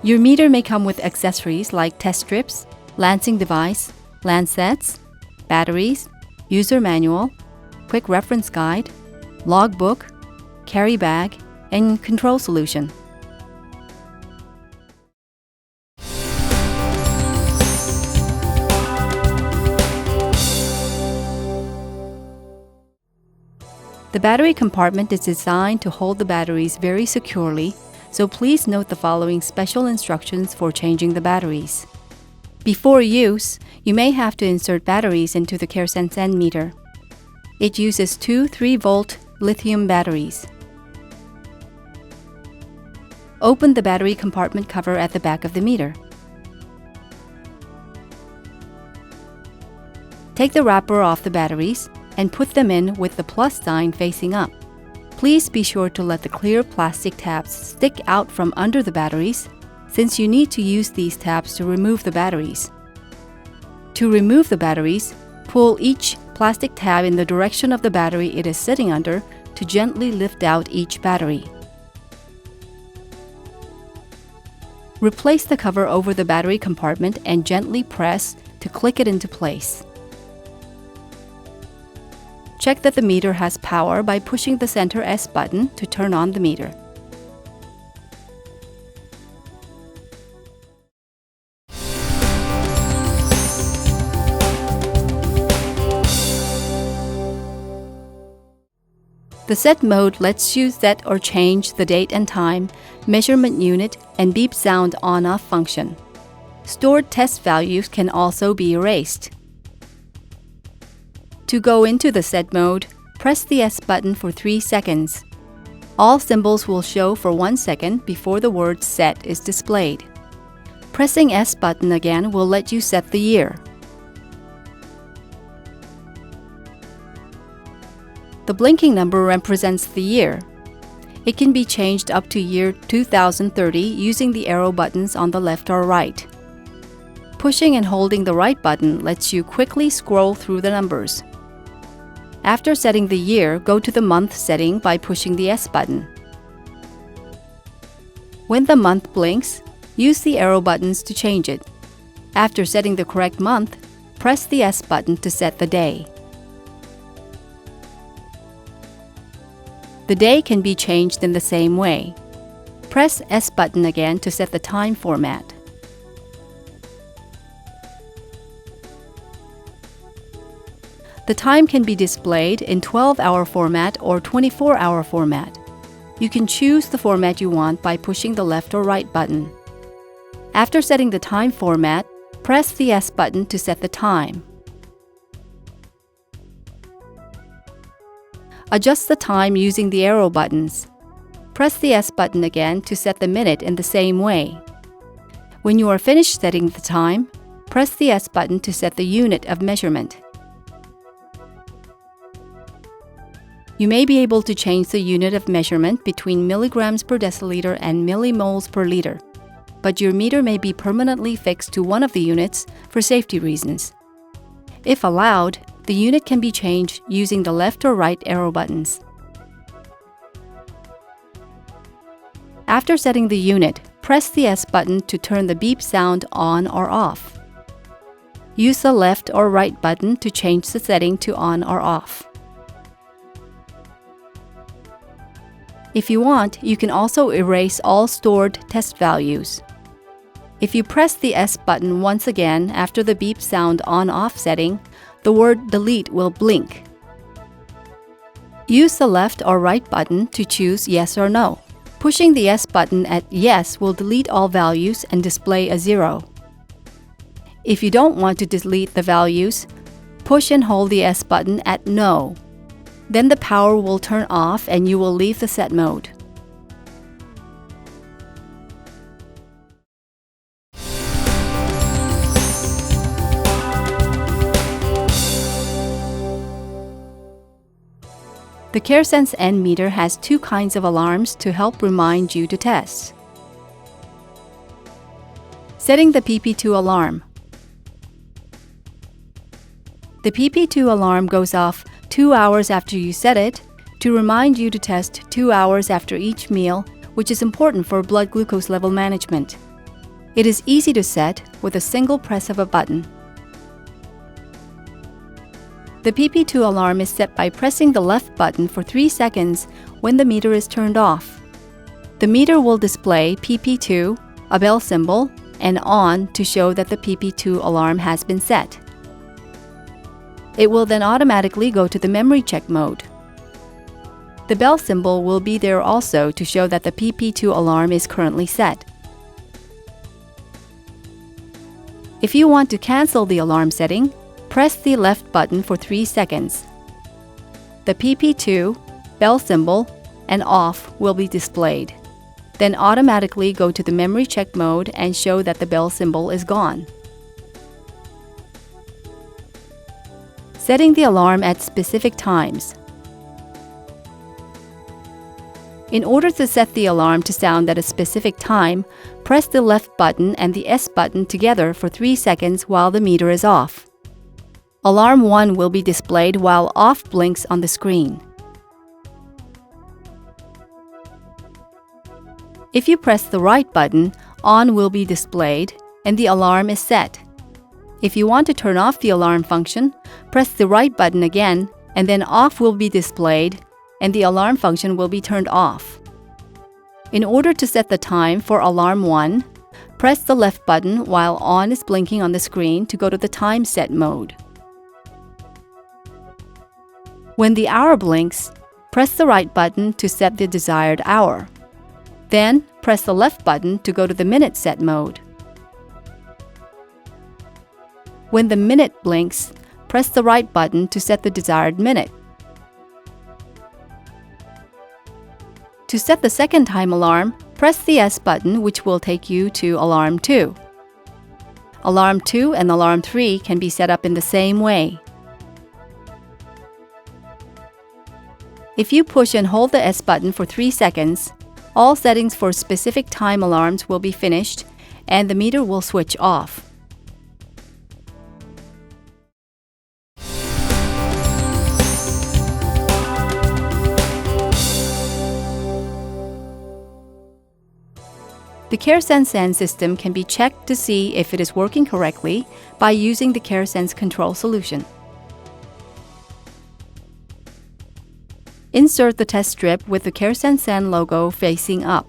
Your meter may come with accessories like test strips, lancing device, lancets, batteries, user manual, quick reference guide, logbook, carry bag, and control solution. The battery compartment is designed to hold the batteries very securely, so please note the following special instructions for changing the batteries. Before use, you may have to insert batteries into the CareSens N meter. It uses two 3-volt lithium batteries. Open the battery compartment cover at the back of the meter. Take the wrapper off the batteries and put them in with the plus sign facing up. Please be sure to let the clear plastic tabs stick out from under the batteries, since you need to use these tabs to remove the batteries. To remove the batteries, pull each plastic tab in the direction of the battery it is sitting under to gently lift out each battery. Replace the cover over the battery compartment and gently press to click it into place. Check that the meter has power by pushing the center S button to turn on the meter. The set mode lets you set or change the date and time, measurement unit, and beep sound on-off function. Stored test values can also be erased. To go into the set mode, press the S button for 3 seconds. All symbols will show for 1 second before the word set is displayed. Pressing S button again will let you set the year. The blinking number represents the year. It can be changed up to year 2030 using the arrow buttons on the left or right. Pushing and holding the right button lets you quickly scroll through the numbers. After setting the year, go to the month setting by pushing the S button. When the month blinks, use the arrow buttons to change it. After setting the correct month, press the S button to set the day. The day can be changed in the same way. Press S button again to set the time format. The time can be displayed in 12-hour format or 24-hour format. You can choose the format you want by pushing the left or right button. After setting the time format, press the S button to set the time. Adjust the time using the arrow buttons. Press the S button again to set the minute in the same way. When you are finished setting the time, press the S button to set the unit of measurement. You may be able to change the unit of measurement between milligrams per deciliter and millimoles per liter, but your meter may be permanently fixed to one of the units for safety reasons. If allowed, the unit can be changed using the left or right arrow buttons. After setting the unit, press the S button to turn the beep sound on or off. Use the left or right button to change the setting to on or off. If you want, you can also erase all stored test values. If you press the S button once again after the beep sound on-off setting, the word delete will blink. Use the left or right button to choose yes or no. Pushing the S button at yes will delete all values and display a 0. If you don't want to delete the values, push and hold the S button at no. Then the power will turn off and you will leave the set mode. The CareSens N meter has 2 kinds of alarms to help remind you to test. Setting the PP2 alarm. The PP2 alarm goes off 2 hours after you set it to remind you to test 2 hours after each meal, which is important for blood glucose level management. It is easy to set with a single press of a button. The PP2 alarm is set by pressing the left button for 3 seconds when the meter is turned off. The meter will display PP2, a bell symbol, and on to show that the PP2 alarm has been set. It will then automatically go to the memory check mode. The bell symbol will be there also to show that the PP2 alarm is currently set. If you want to cancel the alarm setting, press the left button for 3 seconds. The PP2, bell symbol, and off will be displayed. Then automatically go to the memory check mode and show that the bell symbol is gone. Setting the alarm at specific times. In order to set the alarm to sound at a specific time, press the left button and the S button together for 3 seconds while the meter is off. Alarm 1 will be displayed while off blinks on the screen. If you press the right button, on will be displayed and the alarm is set. If you want to turn off the alarm function, press the right button again and then off will be displayed and the alarm function will be turned off. In order to set the time for alarm 1, press the left button while on is blinking on the screen to go to the time set mode. When the hour blinks, press the right button to set the desired hour. Then, press the left button to go to the minute set mode. When the minute blinks, press the right button to set the desired minute. To set the second time alarm, press the S button, which will take you to alarm 2. Alarm 2 and alarm 3 can be set up in the same way. If you push and hold the S button for 3 seconds, all settings for specific time alarms will be finished and the meter will switch off. The CareSens N system can be checked to see if it is working correctly by using the CareSens control solution. Insert the test strip with the CareSens N logo facing up.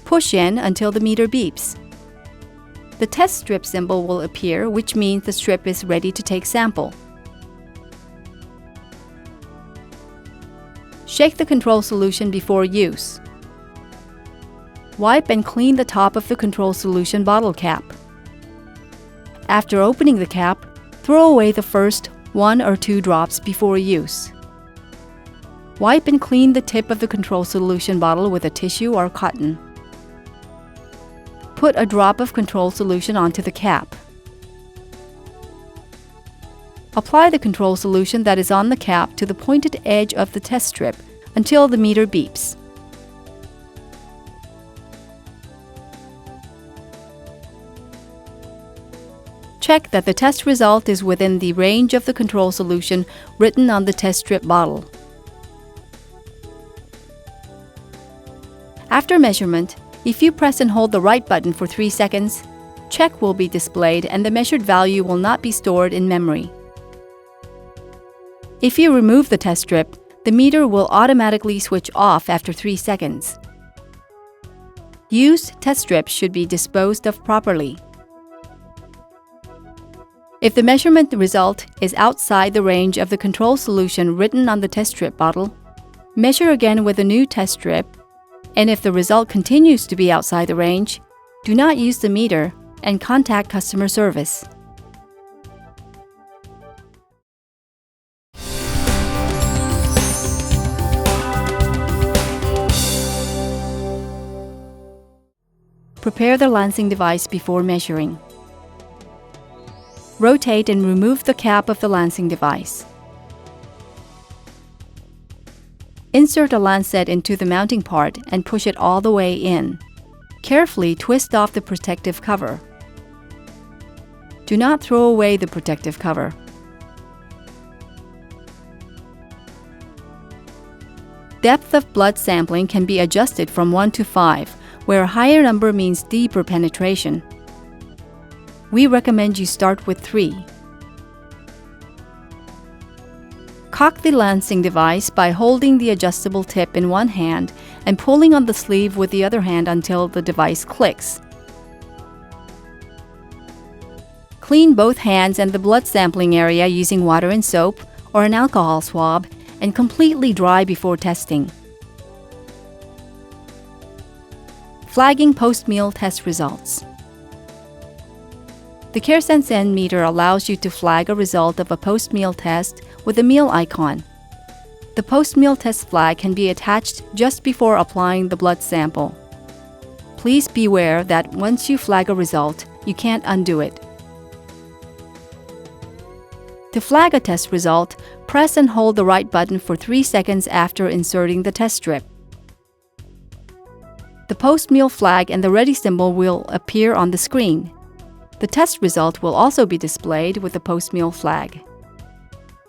Push in until the meter beeps. The test strip symbol will appear, which means the strip is ready to take sample. Shake the control solution before use. Wipe and clean the top of the control solution bottle cap. After opening the cap, throw away the first 1 or 2 drops before use. Wipe and clean the tip of the control solution bottle with a tissue or cotton. Put a drop of control solution onto the cap. Apply the control solution that is on the cap to the pointed edge of the test strip until the meter beeps. Check that the test result is within the range of the control solution written on the test strip bottle. After measurement, if you press and hold the right button for 3 seconds, check will be displayed and the measured value will not be stored in memory. If you remove the test strip, the meter will automatically switch off after 3 seconds. Used test strips should be disposed of properly. If the measurement result is outside the range of the control solution written on the test strip bottle, measure again with a new test strip, and if the result continues to be outside the range, do not use the meter and contact customer service. Prepare the lancing device before measuring. Rotate and remove the cap of the lancing device. Insert a lancet into the mounting part and push it all the way in. Carefully twist off the protective cover. Do not throw away the protective cover. Depth of blood sampling can be adjusted from 1 to 5, where a higher number means deeper penetration. We recommend you start with 3. Cock the lancing device by holding the adjustable tip in one hand and pulling on the sleeve with the other hand until the device clicks. Clean both hands and the blood sampling area using water and soap or an alcohol swab and completely dry before testing. Flagging post-meal test results. The CareSens N meter allows you to flag a result of a post-meal test with a meal icon. The post-meal test flag can be attached just before applying the blood sample. Please beware that once you flag a result, you can't undo it. To flag a test result, press and hold the right button for 3 seconds after inserting the test strip. The post-meal flag and the ready symbol will appear on the screen. The test result will also be displayed with the post-meal flag.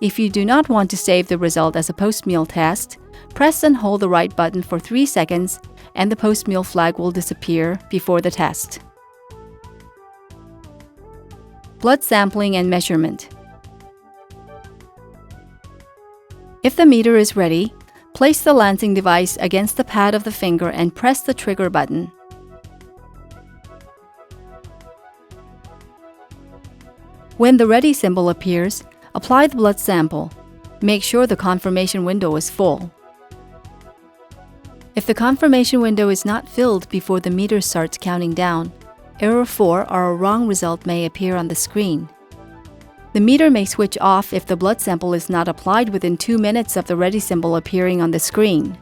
If you do not want to save the result as a post-meal test, press and hold the right button for 3 seconds and the post-meal flag will disappear before the test. Blood sampling and measurement. If the meter is ready, place the lancing device against the pad of the finger and press the trigger button. When the ready symbol appears, apply the blood sample. Make sure the confirmation window is full. If the confirmation window is not filled before the meter starts counting down, error 4 or a wrong result may appear on the screen. The meter may switch off if the blood sample is not applied within 2 minutes of the ready symbol appearing on the screen.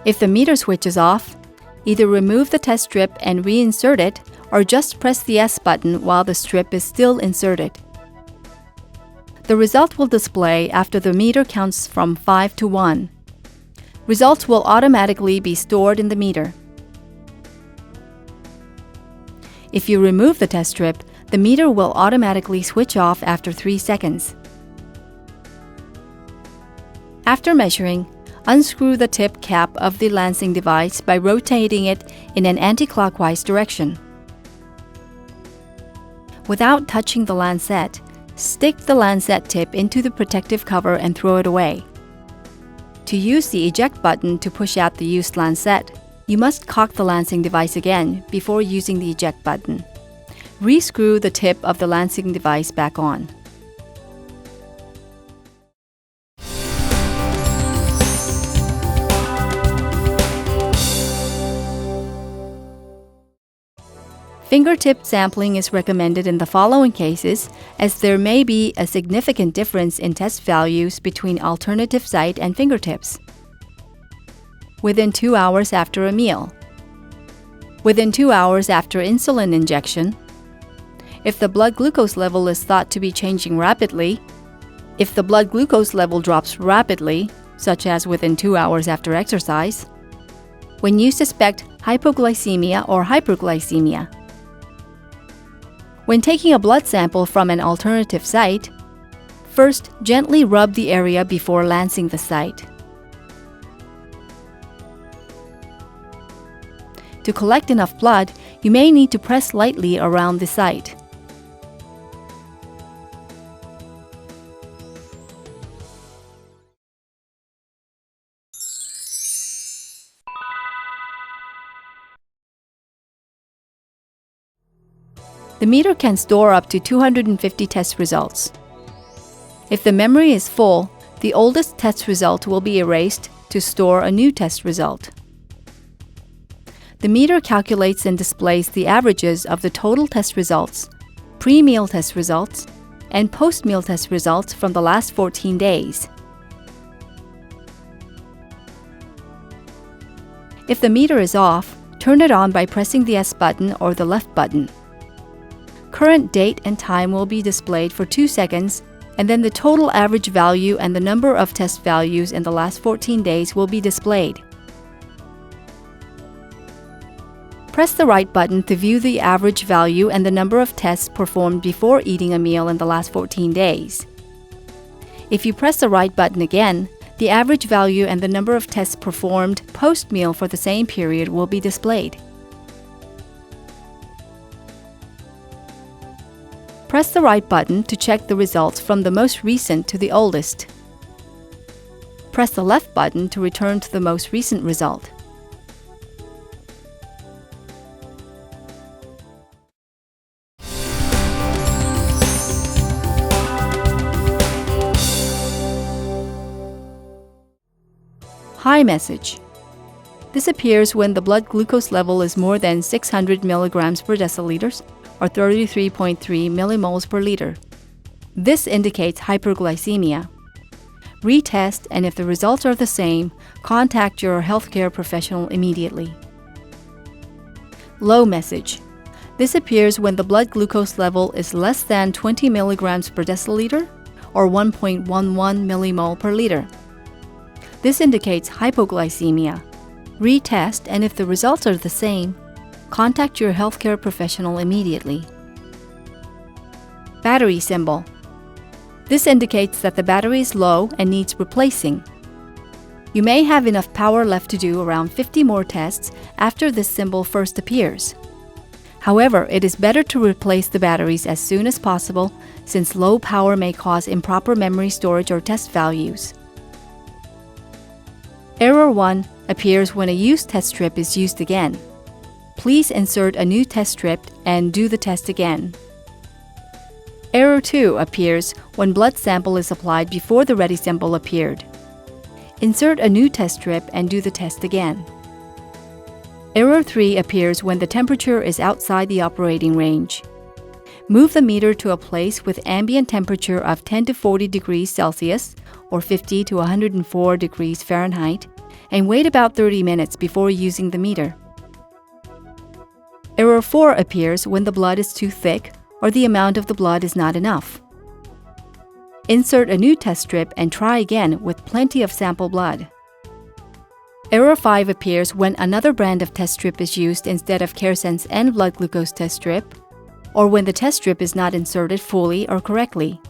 If the meter switches off, either remove the test strip and reinsert it or just press the S button while the strip is still inserted. The result will display after the meter counts from 5 to 1. Results will automatically be stored in the meter. If you remove the test strip, the meter will automatically switch off after 3 seconds. After measuring, unscrew the tip cap of the lancing device by rotating it in an anti-clockwise direction. Without touching the lancet, stick the lancet tip into the protective cover and throw it away. To use the eject button to push out the used lancet, you must cock the lancing device again before using the eject button. Rescrew the tip of the lancing device back on. Fingertip sampling is recommended in the following cases, as there may be a significant difference in test values between alternative site and fingertips. Within 2 hours after a meal. Within 2 hours after insulin injection. If the blood glucose level is thought to be changing rapidly. If the blood glucose level drops rapidly, such as within 2 hours after exercise. When you suspect hypoglycemia or hyperglycemia. When taking a blood sample from an alternative site, first gently rub the area before lancing the site. To collect enough blood, you may need to press lightly around the site. The meter can store up to 250 test results. If the memory is full, the oldest test result will be erased to store a new test result. The meter calculates and displays the averages of the total test results, pre-meal test results, and post-meal test results from the last 14 days. If the meter is off, turn it on by pressing the S button or the left button. Current date and time will be displayed for 2 seconds, and then the total average value and the number of test values in the last 14 days will be displayed. Press the right button to view the average value and the number of tests performed before eating a meal in the last 14 days. If you press the right button again, the average value and the number of tests performed post-meal for the same period will be displayed. Press the right button to check the results from the most recent to the oldest. Press the left button to return to the most recent result. High message. This appears when the blood glucose level is more than 600 milligrams per deciliter or 33.3 millimoles per liter. This indicates hyperglycemia. Retest, and if the results are the same, contact your healthcare professional immediately. Low message. This appears when the blood glucose level is less than 20 milligrams per deciliter or 1.11 millimole per liter. This indicates hypoglycemia. Retest, and if the results are the same, contact your healthcare professional immediately. Battery symbol. This indicates that the battery is low and needs replacing. You may have enough power left to do around 50 more tests after this symbol first appears. However, it is better to replace the batteries as soon as possible since low power may cause improper memory storage or test values. Error 1 appears when a used test strip is used again. Please insert a new test strip and do the test again. Error 2 appears when blood sample is applied before the ready symbol appeared. Insert a new test strip and do the test again. Error 3 appears when the temperature is outside the operating range. Move the meter to a place with ambient temperature of 10 to 40 degrees Celsius or 50 to 104 degrees Fahrenheit and wait about 30 minutes before using the meter. Error 4 appears when the blood is too thick or the amount of the blood is not enough. Insert a new test strip and try again with plenty of sample blood. Error 5 appears when another brand of test strip is used instead of CareSens N blood glucose test strip, or when the test strip is not inserted fully or correctly.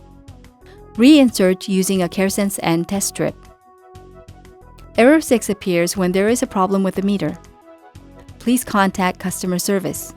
Reinsert using a CareSens N test strip. Error 6 appears when there is a problem with the meter. Please contact customer service.